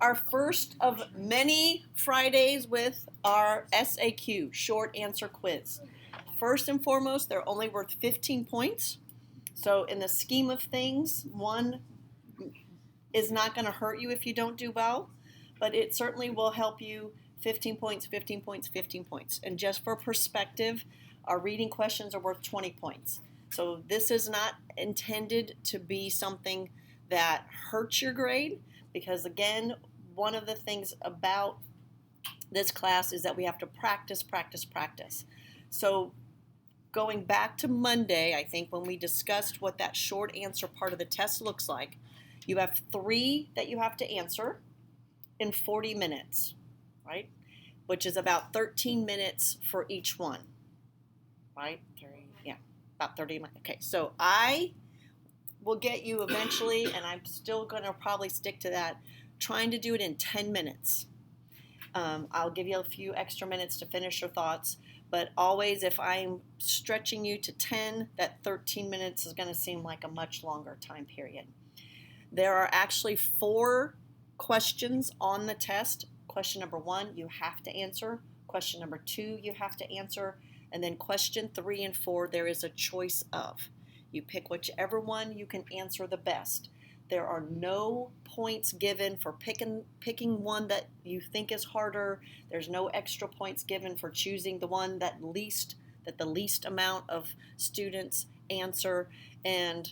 our first of many Fridays with our SAQ, short answer quiz. First and foremost, they're only worth 15 points. So in the scheme of things, one is not going to hurt you if you don't do well, but it certainly will help you. 15 points, 15 points, 15 points. And just for perspective, our reading questions are worth 20 points. So this is not intended to be something that hurts your grade, because again, one of the things about this class is that we have to practice, practice, practice. So going back to Monday, I think when we discussed what that short answer part of the test looks like, you have 3 that you have to answer in 40 minutes, right? Which is about 13 minutes for each one, right? About 30 minutes. Okay, so I will get you eventually, and I'm still going to probably stick to that, trying to do it in 10 minutes. I'll give you a few extra minutes to finish your thoughts, but always if I'm stretching you to 10, that 13 minutes is going to seem like a much longer time period. There are actually 4 questions on the test. Question number 1, you have to answer. Question number 2, you have to answer. And then question 3 and 4, there is a choice of. You pick whichever one you can answer the best. There are no points given for picking one that you think is harder. There's no extra points given for choosing the one that the least amount of students answer. And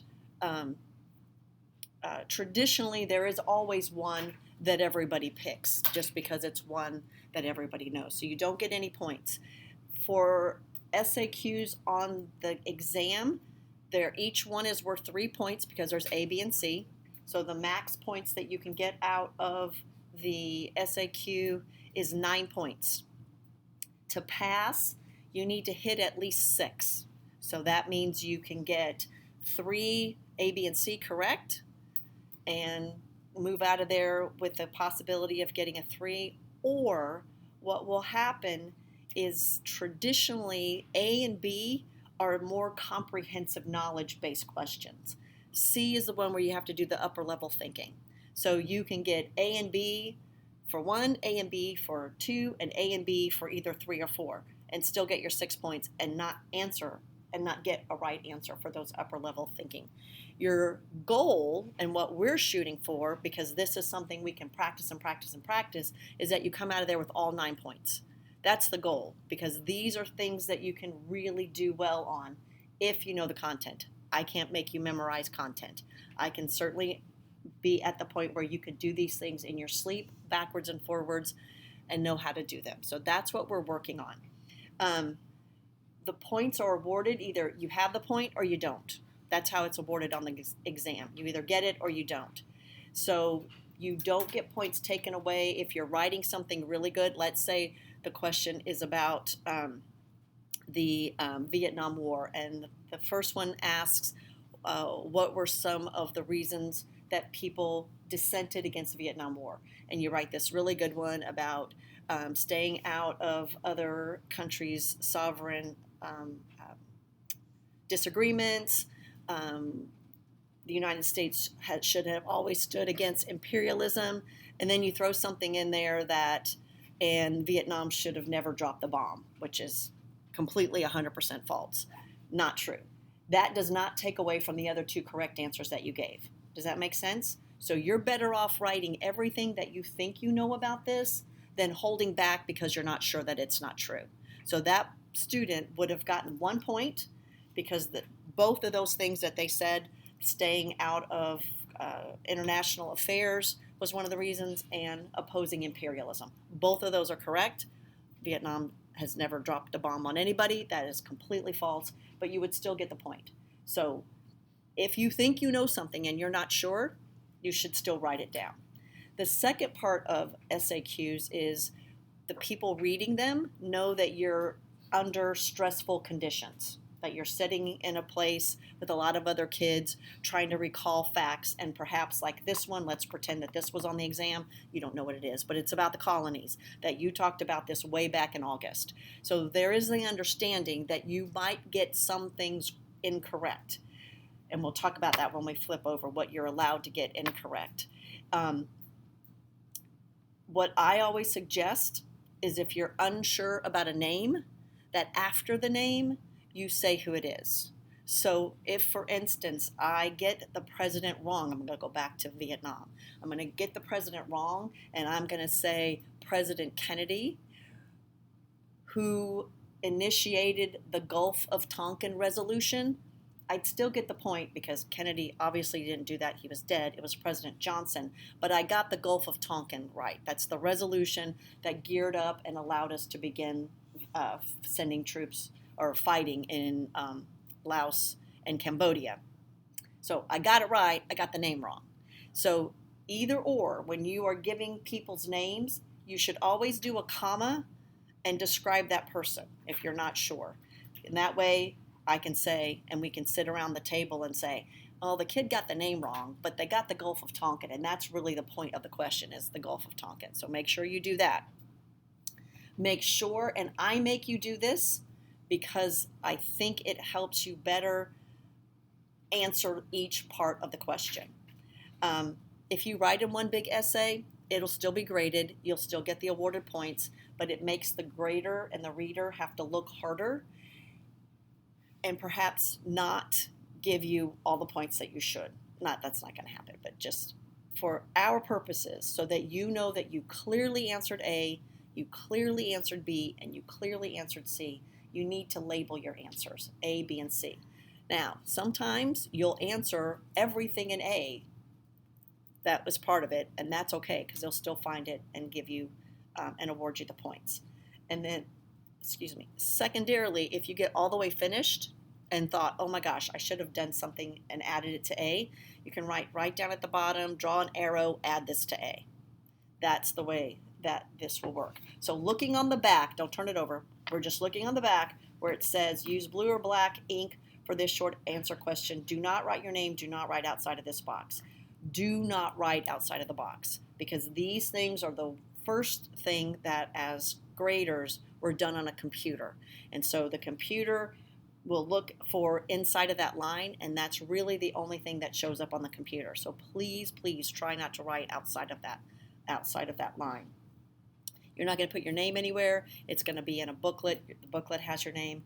traditionally, there is always one that everybody picks, just because it's one that everybody knows. So you don't get any points. For SAQs on the exam, each one is worth 3 points because there's A, B, and C. So the max points that you can get out of the SAQ is 9 points. To pass, you need to hit at least 6. So that means you can get 3 A, B, and C correct and move out of there with the possibility of getting a 3. Or what will happen is traditionally A and B are more comprehensive knowledge-based questions. C is the one where you have to do the upper level thinking. So you can get A and B for 1, A and B for 2, and A and B for either 3 or 4, and still get your 6 points and not answer and not get a right answer for those upper level thinking. Your goal, and what we're shooting for, because this is something we can practice and practice and practice, is that you come out of there with all 9 points. That's the goal, because these are things that you can really do well on if you know the content. I can't make you memorize content. I can certainly be at the point where you could do these things in your sleep, backwards and forwards, and know how to do them. So that's what we're working on. The points are awarded, either you have the point or you don't. That's how it's awarded on the exam. You either get it or you don't. So you don't get points taken away if you're writing something really good. Let's say the question is about the Vietnam War, and the first one asks what were some of the reasons that people dissented against the Vietnam War. And you write this really good one about staying out of other countries' sovereign disagreements. The United States should have always stood against imperialism. And then you throw something in there and Vietnam should have never dropped the bomb, which is completely 100% false. Not true. That does not take away from the other 2 correct answers that you gave. Does that make sense? So you're better off writing everything that you think you know about this than holding back because you're not sure that it's not true. So that student would have gotten 1 point because both of those things that they said, staying out of international affairs was one of the reasons, and opposing imperialism. Both of those are correct. Vietnam has never dropped a bomb on anybody. That is completely false, but you would still get the point. So if you think you know something and you're not sure, you should still write it down. The second part of SAQs is the people reading them know that you're under stressful conditions, that you're sitting in a place with a lot of other kids trying to recall facts, and perhaps like this one, let's pretend that this was on the exam. You don't know what it is, but it's about the colonies, that you talked about this way back in August. So there is the understanding that you might get some things incorrect. And we'll talk about that when we flip over what you're allowed to get incorrect. What I always suggest is if you're unsure about a name, that after the name, you say who it is. So if, for instance, I get the president wrong, I'm going to go back to Vietnam. I'm going to get the president wrong, and I'm going to say President Kennedy, who initiated the Gulf of Tonkin resolution. I'd still get the point because Kennedy obviously didn't do that. He was dead. It was President Johnson. But I got the Gulf of Tonkin right. That's the resolution that geared up and allowed us to begin sending troops or fighting in Laos and Cambodia. So I got it right. I got the name wrong. So either or, when you are giving people's names, you should always do a comma and describe that person if you're not sure. And that way, I can say, and we can sit around the table and say, oh, the kid got the name wrong, but they got the Gulf of Tonkin, and that's really the point of the question is the Gulf of Tonkin. So make sure you do that. Make sure, and I make you do this because I think it helps you better answer each part of the question. If you write in one big essay, it'll still be graded. You'll still get the awarded points, but it makes the grader and the reader have to look harder and perhaps not give you all the points that you should. That's not going to happen, but just for our purposes, so that you know that you clearly answered A, you clearly answered B, and you clearly answered C, you need to label your answers, A, B, and C. Now, sometimes you'll answer everything in A that was part of it, and that's okay, because they'll still find it and give you and award you the points. And then, secondarily, if you get all the way finished and thought, oh my gosh, I should have done something and added it to A, you can write right down at the bottom, draw an arrow, add this to A. That's the way that this will work. So looking on the back, don't turn it over, we're just looking on the back where it says use blue or black ink for this short answer question. Do not write your name, do not write outside of this box. Do not write outside of the box, because these things are the first thing that as graders were done on a computer. And so the computer will look for inside of that line, and that's really the only thing that shows up on the computer. So please, please try not to write outside of that line. You're not going to put your name anywhere. It's going to be in a booklet. The booklet has your name.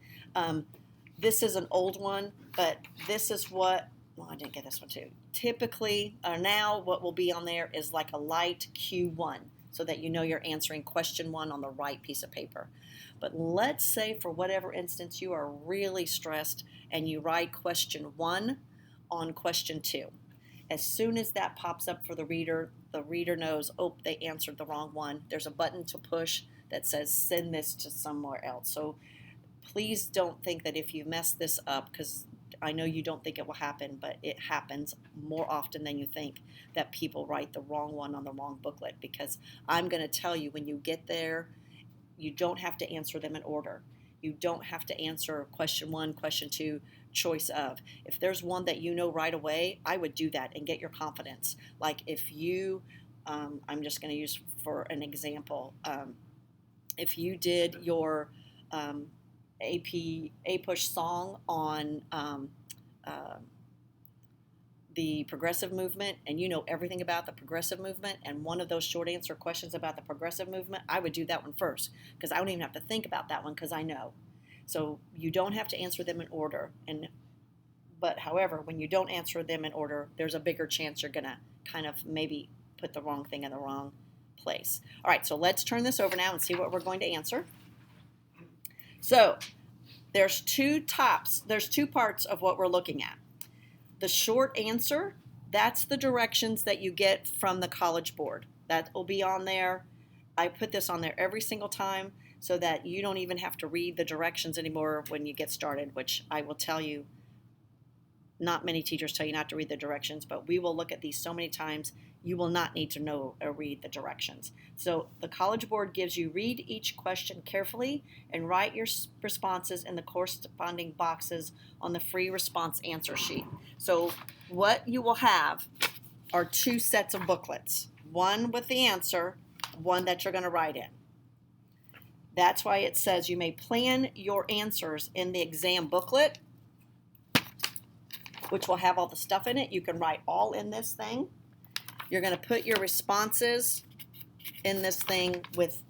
This is an old one, but this is what, well, I didn't get this one too. Typically, now what will be on there is like a light Q1, so that you know you're answering question 1 on the right piece of paper. But let's say for whatever instance you are really stressed and you write question 1 on question 2. As soon as that pops up for the reader knows, oh, they answered the wrong one. There's a button to push that says send this to somewhere else. So please don't think that if you mess this up, because I know you don't think it will happen, but it happens more often than you think, that people write the wrong one on the wrong booklet. Because I'm going to tell you, when you get there, you don't have to answer them in order. You don't have to answer question 1, question 2, choice of. If there's one that you know right away, I would do that and get your confidence. Like if you, I'm just going to use for an example, if you did your APUSH song on the progressive movement, and you know everything about the progressive movement, and one of those short answer questions about the progressive movement, I would do that one first, because I don't even have to think about that one, because I know. So you don't have to answer them in order. But however, when you don't answer them in order, there's a bigger chance you're going to kind of maybe put the wrong thing in the wrong place. All right, so let's turn this over now and see what we're going to answer. So there's two parts of what we're looking at. The short answer, that's the directions that you get from the College Board. That will be on there. I put this on there every single time so that you don't even have to read the directions anymore when you get started, which I will tell you, not many teachers tell you not to read the directions, but we will look at these so many times, you will not need to know or read the directions. So the College Board gives you read each question carefully and write your responses in the corresponding boxes on the free response answer sheet. So what you will have are 2 sets of booklets, one with the answer, one that you're going to write in. That's why it says you may plan your answers in the exam booklet, which will have all the stuff in it. You can write all in this thing. You're going to put your responses in this thing with,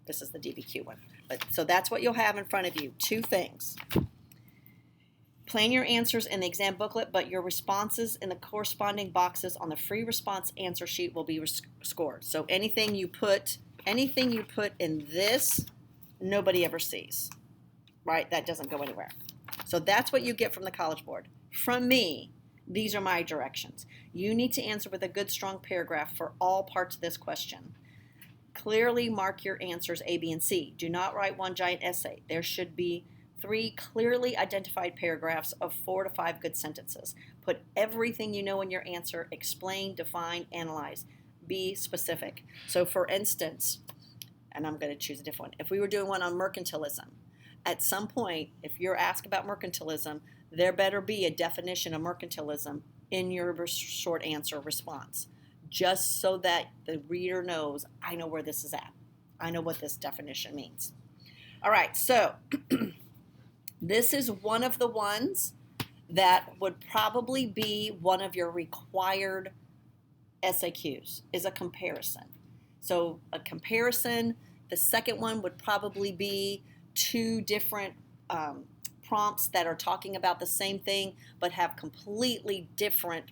this is the DBQ one. But, so that's what you'll have in front of you, 2 things. Plan your answers in the exam booklet, but your responses in the corresponding boxes on the free response answer sheet will be scored. So anything you put in this, nobody ever sees, right? That doesn't go anywhere. So that's what you get from the College Board. From me, these are my directions. You need to answer with a good, strong paragraph for all parts of this question. Clearly mark your answers A, B, and C. Do not write one giant essay. There should be 3 clearly identified paragraphs of 4 to 5 good sentences. Put everything you know in your answer. Explain, define, analyze. Be specific. So for instance, and I'm going to choose a different one. If we were doing one on mercantilism, at some point, if you're asked about mercantilism, there better be a definition of mercantilism in your short answer response, just so that the reader knows, I know where this is at. I know what this definition means. All right, so this is one of the ones that would probably be one of your required SAQs, is a comparison. So a comparison, the second one would probably be 2 different prompts that are talking about the same thing but have completely different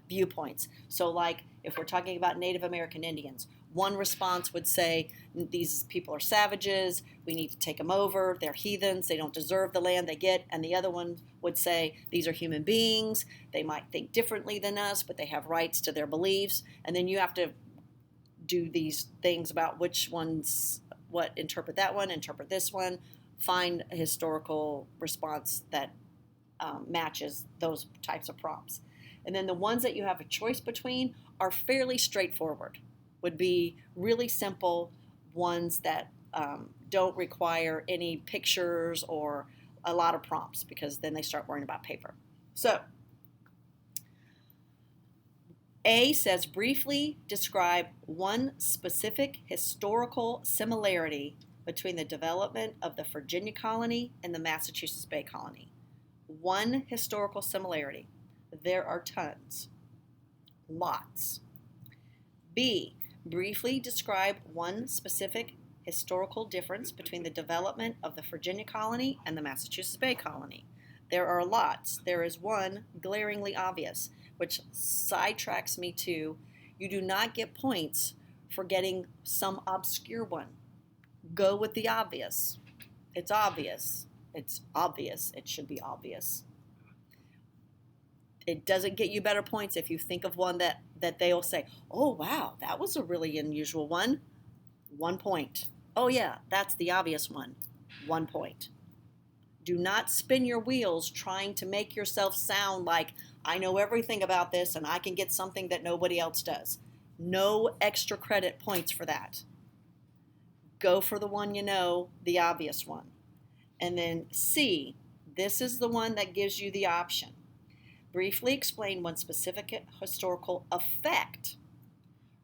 viewpoints. So like if we're talking about Native American Indians, one response would say, these people are savages, we need to take them over, they're heathens, they don't deserve the land they get. And the other one would say, these are human beings, they might think differently than us, but they have rights to their beliefs. And then you have to do these things about which ones, interpret that one, interpret this one, find a historical response that matches those types of prompts. And then the ones that you have a choice between are fairly straightforward, would be really simple ones that don't require any pictures or a lot of prompts, because then they start worrying about paper. So A says, briefly describe one specific historical similarity between the development of the Virginia colony and the Massachusetts Bay Colony. One historical similarity. There are tons. Lots. B, briefly describe one specific historical difference between the development of the Virginia colony and the Massachusetts Bay Colony. There are lots. There is one glaringly obvious, which sidetracks me to, you do not get points for getting some obscure one. Go with the obvious. It's obvious. It's obvious. It should be obvious. It doesn't get you better points if you think of one that they'll say, oh, wow, that was a really unusual one. 1 point. Oh, yeah, that's the obvious one. 1 point. Do not spin your wheels trying to make yourself sound like, I know everything about this and I can get something that nobody else does. No extra credit points for that. Go for the one you know, the obvious one. And then C, this is the one that gives you the option. Briefly explain one specific historical effect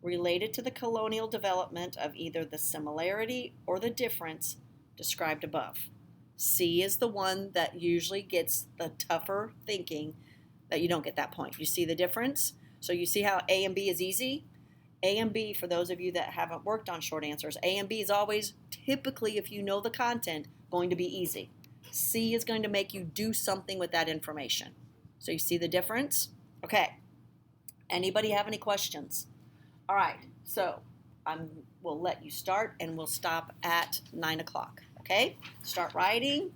related to the colonial development of either the similarity or the difference described above. C is the one that usually gets the tougher thinking, that you don't get that point. You see the difference? So you see how A and B is easy? A and B, for those of you that haven't worked on short answers, A and B is always, typically, if you know the content, going to be easy. C is going to make you do something with that information. So you see the difference? Okay. Anybody have any questions? All right. So we'll let you start, and we'll stop at 9 o'clock. Okay? Start writing.